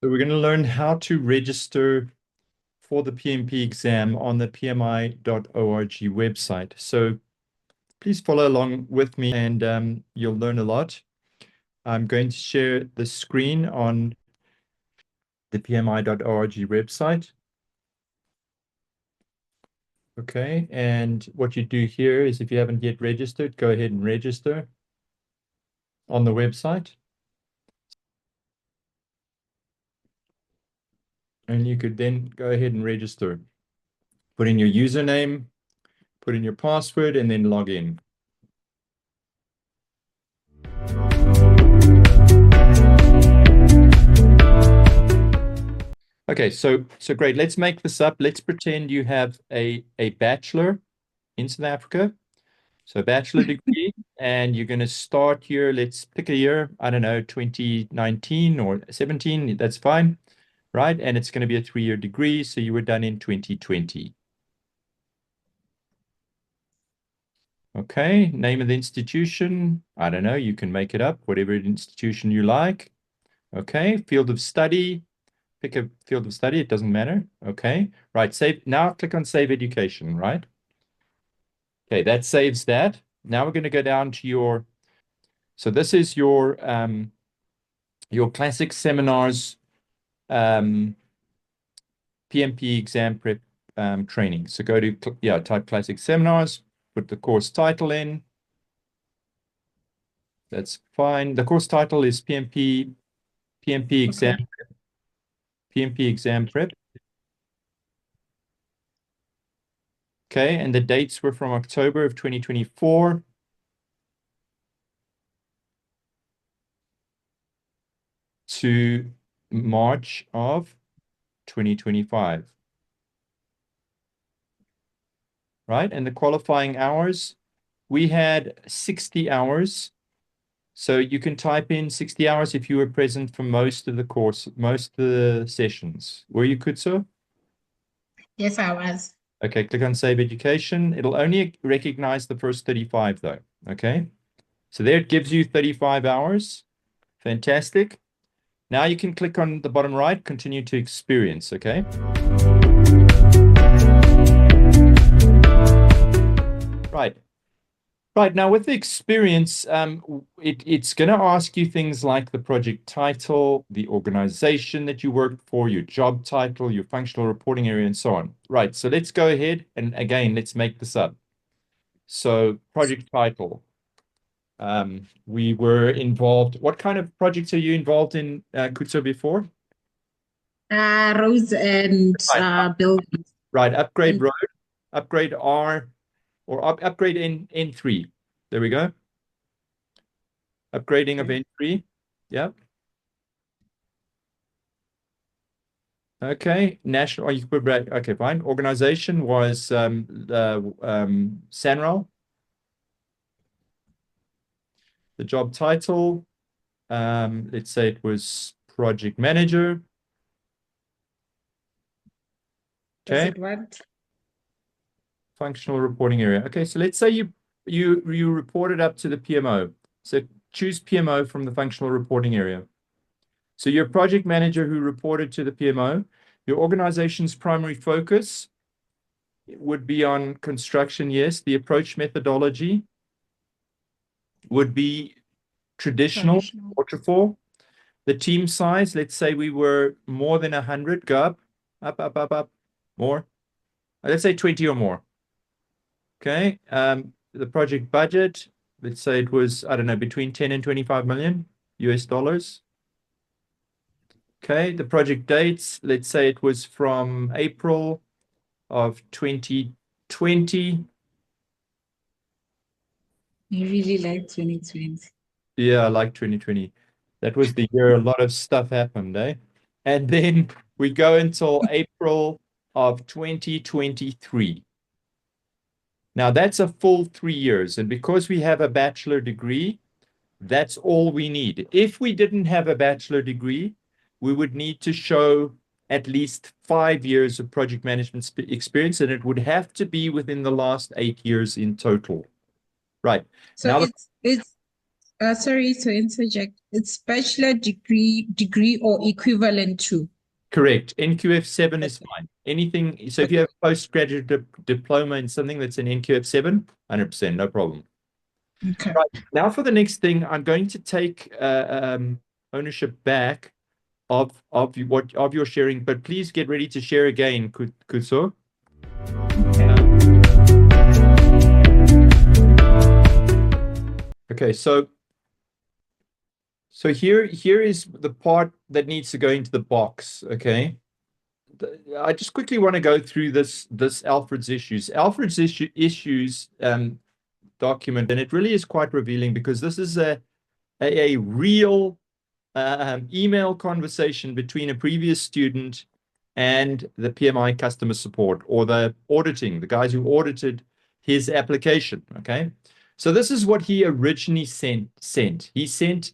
So we're going to learn how to register for the PMP exam on the pmi.org website. So please follow along with me and you'll learn a lot. I'm going to share the screen on the pmi.org website. Okay, and what you do here is if you haven't yet registered, go ahead and register on the website. And you could then go ahead and register. Put in your username, put in your password, and then log in. Okay, so great. Let's make this up. Let's pretend you have a bachelor in South Africa. So bachelor degree, and you're going to start here. Let's pick a year. I don't know, 2019 or 17. That's fine, right? And it's going to be a 3-year degree. So you were done in 2020. Okay, name of the institution. I don't know. You can make it up, whatever institution you like. Okay, field of study. Pick a field of study, it doesn't matter. Okay, right, save. Now click on Save Education, right? Okay, that saves that. Now we're going to go down to your, so this is your classic seminars PMP exam prep training. So go to, type classic seminars, put the course title in. That's fine. The course title is PMP exam, Okay. PMP exam prep. Okay, and the dates were from October of 2024 to March of 2025. Right, and the qualifying hours, we had 60 hours. So you can type in 60 hours if you were present for most of the course, most of the sessions. Were you, Kutso? Yes, I was. Okay, click on Save Education. It'll only recognize the first 35 though, okay? So there it gives you 35 hours. Fantastic. Now you can click on the bottom right, continue to experience, okay? Right. Right. Now with the experience, it's going to ask you things like the project title, the organization that you worked for, your job title, your functional reporting area, and so on. Right. So let's go ahead and again, let's make this up. So project title. We were involved. What kind of projects are you involved in, Kutso, before? Roads and Right. buildings. Right. Upgrade And road, upgrade R, or upgrade N3. There we go. Upgrading of N3. Yeah. Okay. National. You put right. Okay, fine. Organization was Sanral. The job title, let's say it was project manager. is Okay. it what? Functional reporting area. Okay, so let's say you reported up to the PMO. So choose PMO from the functional reporting area. So your project manager who reported to the PMO, your organization's primary focus would be on construction, yes. The approach methodology would be traditional Traditional. waterfall. The team size, let's say we were more than 100, go up, more. Let's say 20 or more. Okay. The project budget, let's say it was, I don't know, between 10 and 25 million US dollars. Okay. The project dates, let's say it was from April of 2020. I really like 2020. Yeah, I like 2020. That was the year a lot of stuff happened, eh? And then we go until April of 2023. Now that's a full 3 years. And because we have a bachelor degree, that's all we need. If we didn't have a bachelor degree, we would need to show at least 5 years of project management experience, and it would have to be within the last 8 years in total. Right. So Now, it's Sorry to interject. It's bachelor degree or equivalent to. Correct. NQF7 is Okay. fine. Anything, so if you have postgraduate diploma in something that's an NQF7, 100%, no problem. Okay. Right. Now for the next thing, I'm going to take ownership back of your sharing, but please get ready to share again, Kuso. Okay. Okay, so here is the part that needs to go into the box. Okay, I just quickly want to go through this Alfred's issues. Alfred's issues document, and it really is quite revealing because this is a real email conversation between a previous student and the PMI customer support or the auditing, the guys who audited his application. Okay. So this is what he originally sent. He sent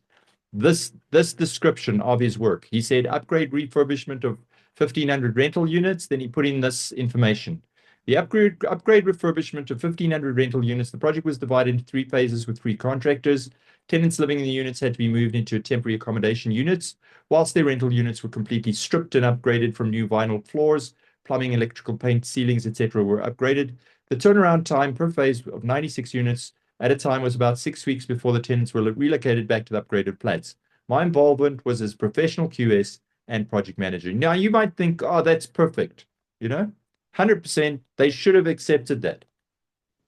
this description of his work. He said upgrade refurbishment of 1,500 rental units. Then he put in this information. The upgrade refurbishment of 1,500 rental units. The project was divided into 3 phases with 3 contractors. Tenants living in the units had to be moved into temporary accommodation units, whilst their rental units were completely stripped and upgraded from new vinyl floors, plumbing, electrical paint, ceilings, etc. were upgraded. The turnaround time per phase of 96 units at a time was about 6 weeks before the tenants were relocated back to the upgraded flats. My involvement was as professional QS and project manager. Now, you might think, oh, that's perfect. 100%, they should have accepted that.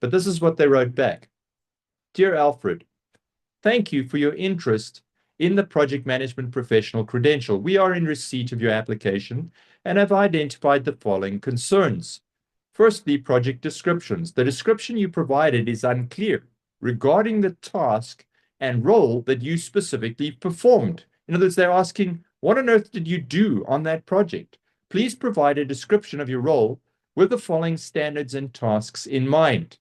But this is what they wrote back. Dear Alfred, thank you for your interest in the project management professional credential. We are in receipt of your application and have identified the following concerns. Firstly, project descriptions. The description you provided is unclear regarding the task and role that you specifically performed. In other words, they're asking, what on earth did you do on that project? Please provide a description of your role with the following standards and tasks in mind.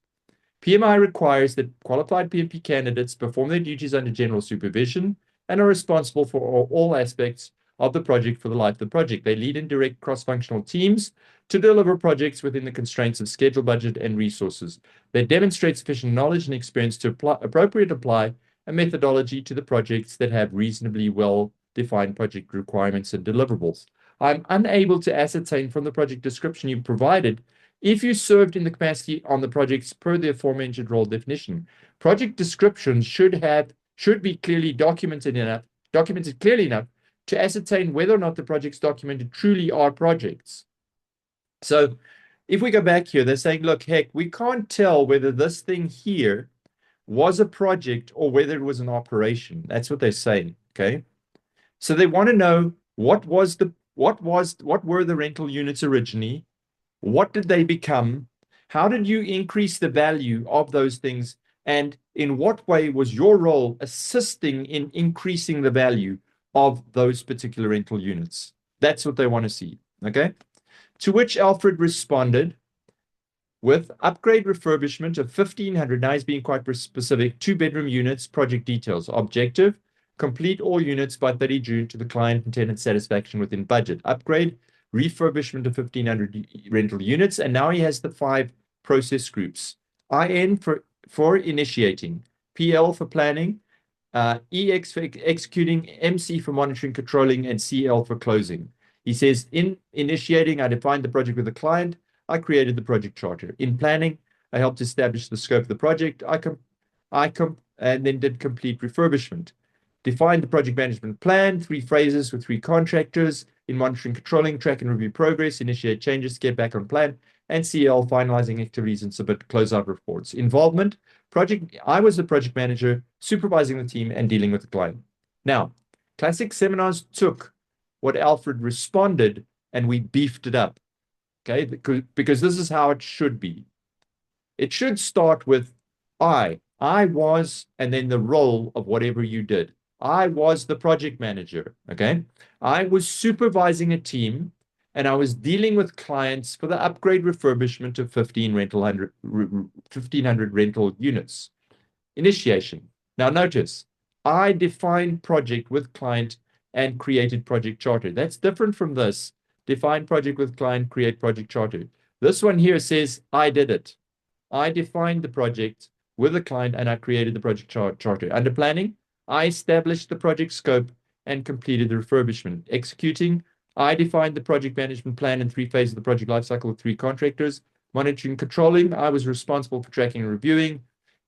PMI requires that qualified PMP candidates perform their duties under general supervision and are responsible for all aspects of the project for the life of the project. They lead and direct cross-functional teams to deliver projects within the constraints of schedule, budget, and resources. They demonstrate sufficient knowledge and experience to apply a methodology to the projects that have reasonably well-defined project requirements and deliverables. I'm unable to ascertain from the project description you provided if you served in the capacity on the projects per the aforementioned role definition. Project descriptions should be clearly documented clearly enough to ascertain whether or not the projects documented truly are projects. So if we go back here, they're saying, look, heck, we can't tell whether this thing here was a project or whether it was an operation. That's what they're saying. Okay. So they want to know what were the rental units originally? What did they become? How did you increase the value of those things? And in what way was your role assisting in increasing the value of those particular rental units? That's what they want to see. Okay. To which Alfred responded with upgrade refurbishment of 1,500. Now he's being quite specific. 2-bedroom units, project details. Objective, complete all units by 30 June to the client and tenant satisfaction within budget. Upgrade, refurbishment of 1,500 rental units. And now he has the 5 process groups. IN for initiating, PL for planning, EX for executing, MC for monitoring, controlling, and CL for closing. He says, in initiating, I defined the project with the client. I created the project charter. In planning, I helped establish the scope of the project. And then did complete refurbishment. Defined the project management plan, 3 phases with 3 contractors. In monitoring, controlling, track and review progress, initiate changes, get back on plan, and CL, finalizing activities and submit closeout reports. Involvement, I was the project manager, supervising the team and dealing with the client. Now, Classic Seminars took what Alfred responded and we beefed it up. Okay, because this is how it should be. It should start with I was, and then the role of whatever you did. I was the project manager. Okay, I was supervising a team and I was dealing with clients for the upgrade refurbishment of 1,500 rental units. Initiation. Now notice, I defined project with client and created project charter. That's different from this. Define project with client, create project charter. This one here says, I did it. I defined the project with the client and I created the project charter. Under planning, I established the project scope and completed the refurbishment. Executing, I defined the project management plan in 3 phases of the project lifecycle with 3 contractors. Monitoring, controlling, I was responsible for tracking and reviewing.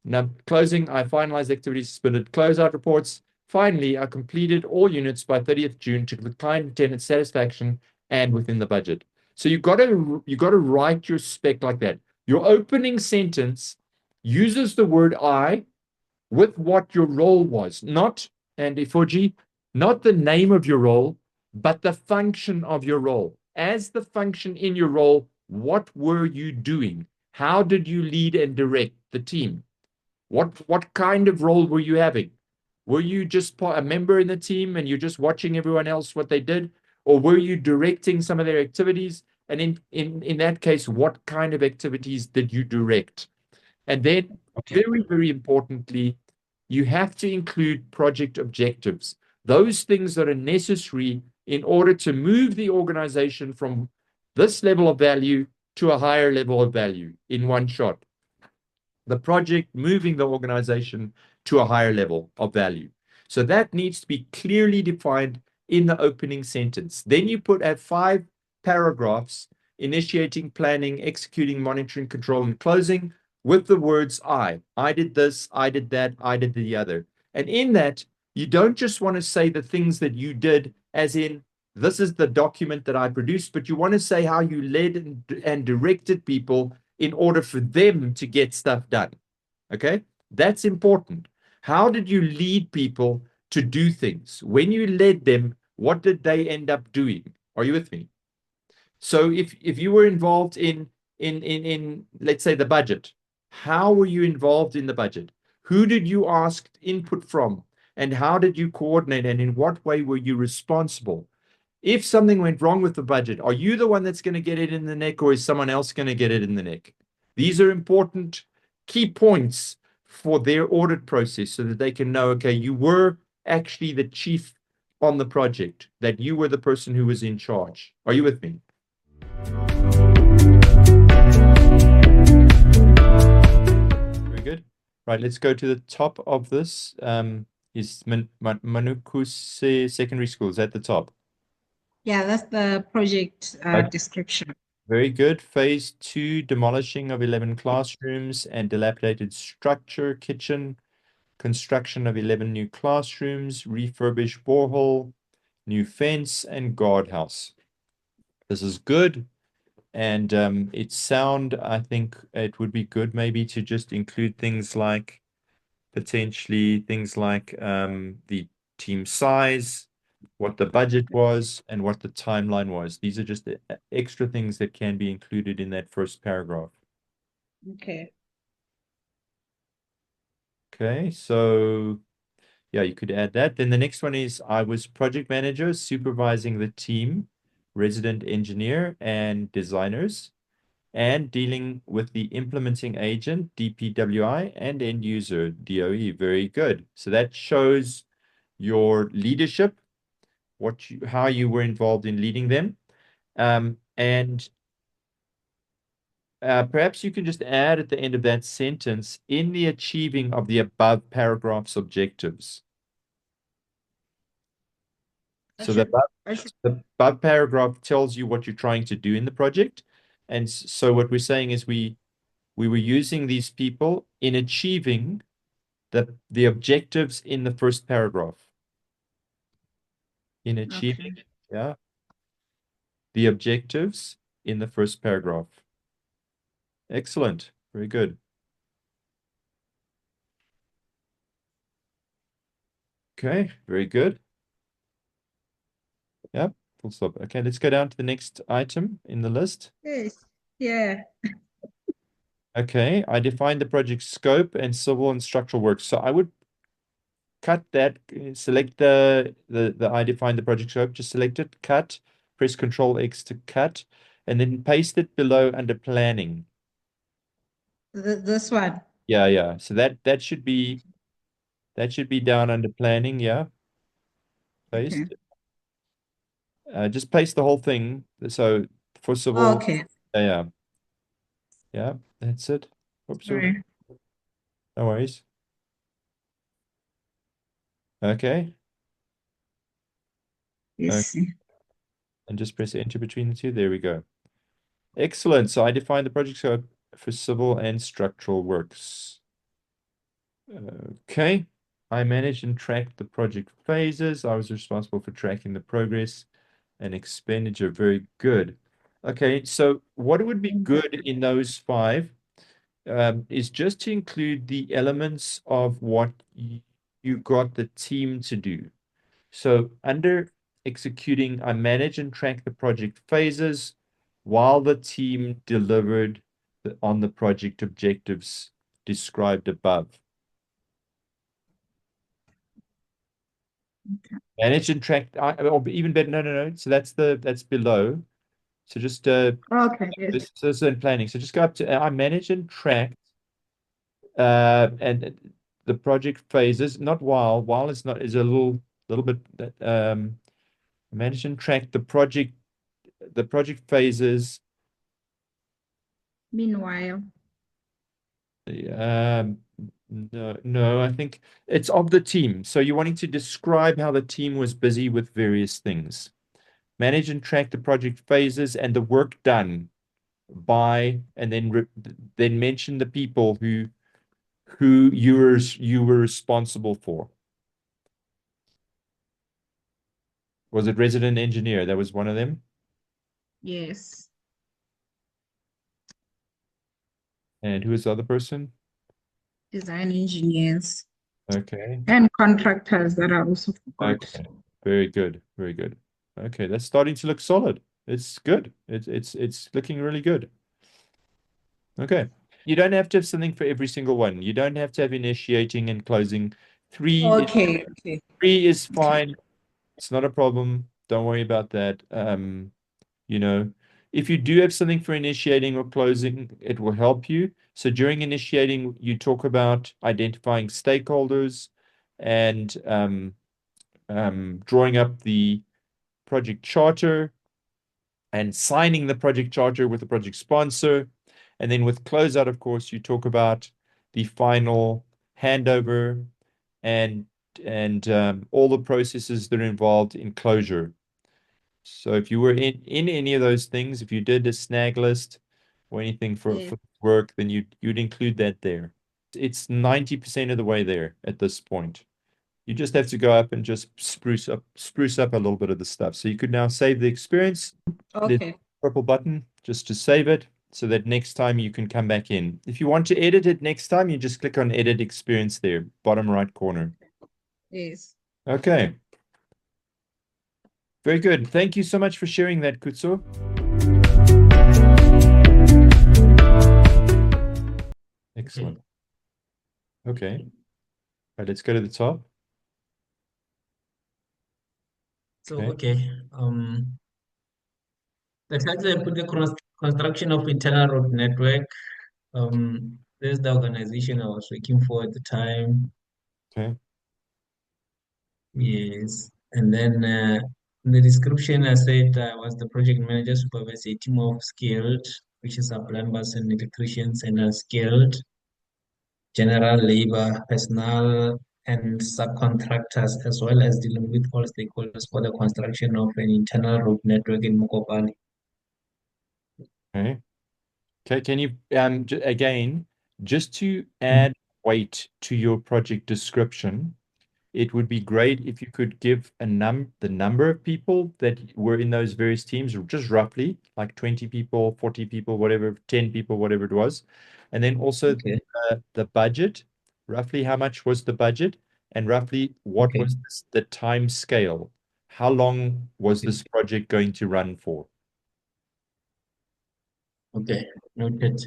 Now, closing, I finalized activities, submitted closeout reports. Finally, I completed all units by 30th June to the client and tenant satisfaction and within the budget. So you got to write your spec like that. Your opening sentence uses the word I with what your role was, not, and Ifoji, not the name of your role, but the function of your role. As the function in your role, what were you doing? How did you lead and direct the team? What kind of role were you having? Were you just a member in the team and you're just watching everyone else what they did? Or were you directing some of their activities? And in that case, what kind of activities did you direct? And then, very, very importantly, you have to include project objectives, those things that are necessary in order to move the organization from this level of value to a higher level of value in one shot. The project moving the organization to a higher level of value. So that needs to be clearly defined in the opening sentence. Then you put at 5 paragraphs initiating, planning, executing, monitoring, control, and closing with the words I. I did this, I did that, I did the other. And in that, you don't just want to say the things that you did, as in, this is the document that I produced, but you want to say how you led and directed people in order for them to get stuff done. Okay? That's important. How did you lead people to do things? When you led them, what did they end up doing? Are you with me? So if you were involved in let's say the budget, how were you involved in the budget? Who did you ask input from? And how did you coordinate? And in what way were you responsible? If something went wrong with the budget, are you the one that's going to get it in the neck, or is someone else going to get it in the neck? These are important key points for their audit process so that they can know, okay, you were actually the chief on the project, that you were the person who was in charge. Are you with me? Very good. Right, let's go to the top of this. Is Manukuse Secondary School is at the top. Yeah, that's the project Okay. description. Very good. Phase 2, demolishing of 11 classrooms and dilapidated structure, kitchen, construction of 11 new classrooms, refurbish borehole, new fence, and guardhouse. This is good. And it's sound. I think it would be good maybe to just include things like potentially things like the team size, what the budget was, and what the timeline was. These are just the extra things that can be included in that first paragraph. Okay. Okay, so yeah, you could add that. Then the next one is I was project manager supervising the team, resident engineer, and designers, and dealing with the implementing agent, DPWI, and end user, DOE. Very good. So that shows your leadership, how you were involved in leading them. And perhaps you can just add at the end of that sentence, in the achieving of the above paragraph's objectives. I So the should, above, I should, the above paragraph tells you what you're trying to do in the project. And so what we're saying is we were using these people in achieving the objectives in the first paragraph. In achieving, okay. yeah, the objectives in the first paragraph. Excellent. Very good. Okay, very good. Yep, full stop. Okay, let's go down to the next item in the list. Yes. Yeah. Okay, I defined the project scope and civil and structural work. So I would cut that, select the I defined the project scope, just select it, cut, press Control X to cut, and then paste it below under planning. This one. Yeah, yeah. So that should be down under planning, yeah. Okay. Paste. Just paste the whole thing. So for civil, Okay. yeah, yeah. Yeah, that's it. Oops, sorry. Sorry. No worries. Okay. Yes. And just press enter between the two. There we go. Excellent. So I define the project scope for civil and structural works. Okay. I managed and tracked the project phases. I was responsible for tracking the progress and expenditure. Very good. Okay. So what would be good in those five is just to include the elements of what you got the team to do. So under executing, I manage and track the project phases while the team delivered on the project objectives described above. Manage and track, or even better, no. So that's below. So just Okay, yes. this is in planning. So just go up to I manage and track and the project phases, not while is not is a little bit manage and track the project phases. Meanwhile, No, I think it's of the team. So you're wanting to describe how the team was busy with various things. Manage and track the project phases and the work done by, and then mention the people who you were responsible for. Was it resident engineer? That was one of them. yes. And who is the other person? Design engineers Okay. and contractors that are also forgot. Okay. Very good. Very good. Okay, that's starting to look solid. It's good. It's looking really good. Okay. You don't have to have something for every single one. You don't have to have initiating and closing. Three Okay, okay, three is okay. fine. It's not a problem. Don't worry about that. You know, if you do have something for initiating or closing, it will help you. So during initiating, you talk about identifying stakeholders and drawing up the project charter and signing the project charter with the project sponsor. And then with closeout, of course, you talk about the final handover and all the processes that are involved in closure. So if you were in any of those things, if you did a snag list or anything Yes. for work, then you'd include that there. It's 90% of the way there at this point. You just have to go up and just spruce up a little bit of the stuff. So you could now save the experience. There's Okay. a purple button just to save it so that next time you can come back in. If you want to edit it next time, you just click on edit experience there, bottom right corner. Yes. Okay. Very good. Thank you so much for sharing that, Kutso. Excellent. Okay. All right, let's go to the top. So, Okay. okay. The title I put the construction of internal road network. There's the organization I was working for at the time. Okay. Yes. And then in the description, I said I was the project manager, supervisor, a team of skilled, which is our plumbers and electricians, and skilled general labor, personnel, and subcontractors, as well as dealing with all stakeholders for the construction of an internal road network in Mokopane. Okay. Okay. Can you again just to add weight to your project description? It would be great if you could give the number of people that were in those various teams, just roughly, like 20 people, 40 people, whatever, 10 people, whatever it was. And then also Okay. the budget, roughly how much was the budget, and roughly what Okay. was the time scale? How long was Okay. this project going to run for? Okay. Noted.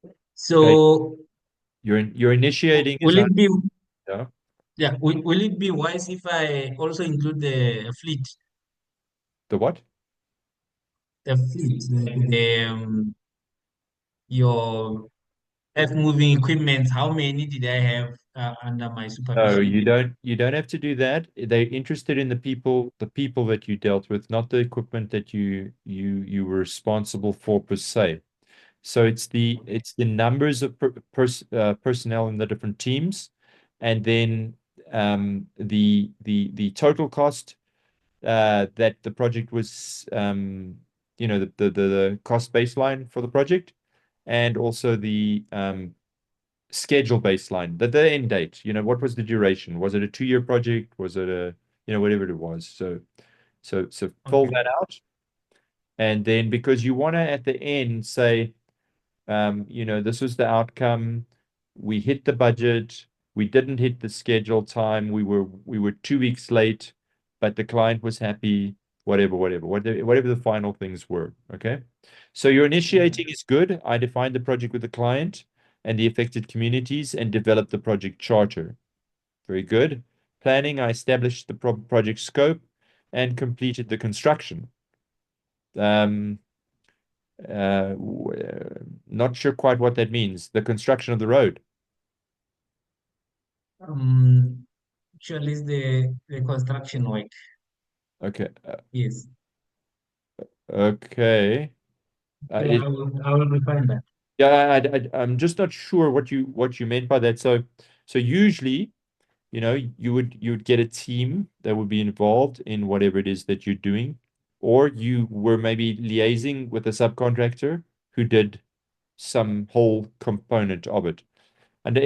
Okay, So you're initiating is will it be, yeah. yeah, will it be wise if I also include the fleet? The what? The fleet, like your F moving equipment, how many did I have under my No, supervision? you don't have to do that. They're interested in the people that you dealt with, not the equipment that you were responsible for per se. So it's the numbers of personnel in the different teams, and then the total cost that the project was, the cost baseline for the project, and also the schedule baseline, the end date. What was the duration? Was it a 2-year project? Was it whatever it was? So fill Okay. that out. And then, because you want to at the end say, this was the outcome. We hit the budget. We didn't hit the schedule time. We were 2 weeks late, but the client was happy. Whatever the final things were. Okay. So your initiating is good. I defined the project with the client and the affected communities and developed the project charter. Very good. Planning, I established the project scope and completed the construction. Not sure quite what that means. The construction of the road. Actually, it's the construction work. Okay. Yes. Okay. Yeah, I will refine that. Yeah, I'm just not sure what you meant by that. So usually, you would get a team that would be involved in whatever it is that you're doing, or you were maybe liaising with a subcontractor who did some whole component of it. Under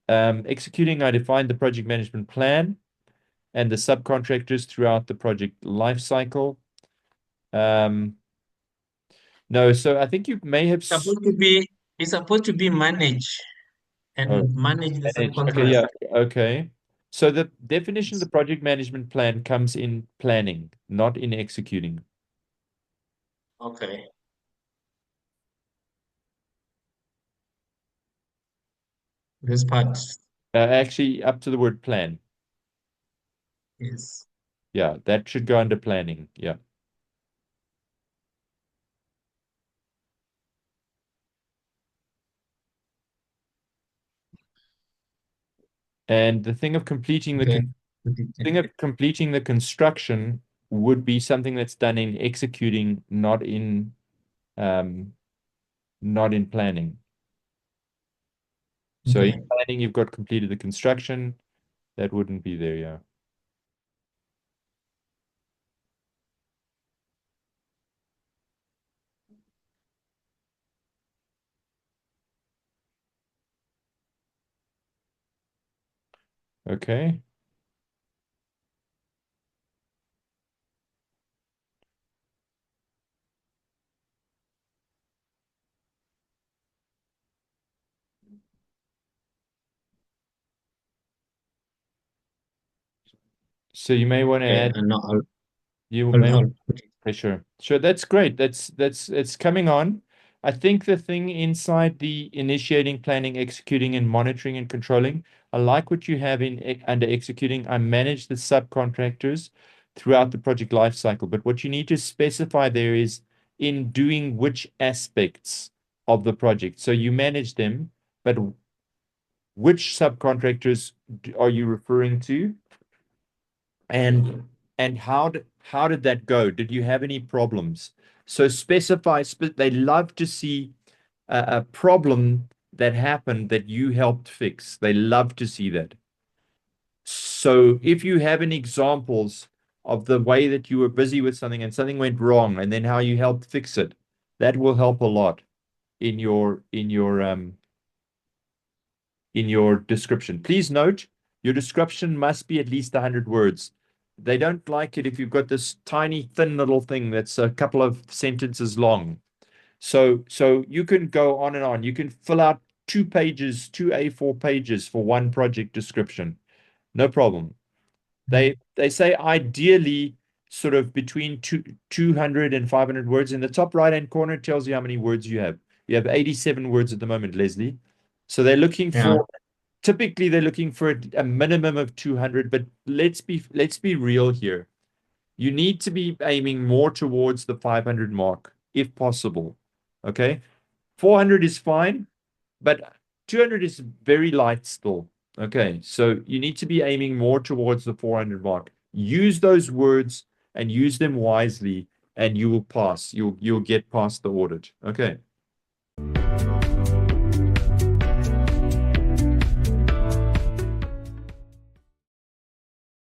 executing, I defined the project management plan and the subcontractors throughout the project life cycle. No, so I think you may have. It's supposed to be manage Oh, and manage the manage. Okay, yeah, subcontractor. okay. So the definition of the project management plan comes in planning, not in executing. Okay. This part Actually, up to the word plan. is Yeah, that should go under planning. Yeah. And the thing of completing okay. the construction would be something that's done in executing, um, not in planning. So in Okay. planning, you've got completed the construction. That wouldn't be there, yeah. Okay. So you may want to Okay. add, And now you may I'll put it. Okay, sure. Sure, that's great. That's it's coming on. I think the thing inside the initiating, planning, executing, and monitoring and controlling, I like what you have under executing. I manage the subcontractors throughout the project life cycle. But what you need to specify there is in doing which aspects of the project. So you manage them, but which subcontractors are you referring to? And how did that go? Did you have any problems? So specify. They love to see a problem that happened that you helped fix. They love to see that. So if you have any examples of the way that you were busy with something and something went wrong, and then how you helped fix it, that will help a lot in your description. Please note, your description must be at least 100 words. They don't like it if you've got this tiny, thin little thing that's a couple of sentences long. So you can go on and on. You can fill out 2 pages, 2 A4 pages for one project description. No problem. They say ideally sort of between 200 and 500 words. In the top right-hand corner, it tells you how many words you have. You have 87 words at the moment, Leslie. So they're looking Yeah. for typically they're looking for a minimum of 200, but let's be real here. You need to be aiming more towards the 500 mark if possible. Okay? 400 is fine, but 200 is very light still. Okay, so you need to be aiming more towards the 400 mark. Use those words and use them wisely, and you will pass. You'll get past the audit. Okay.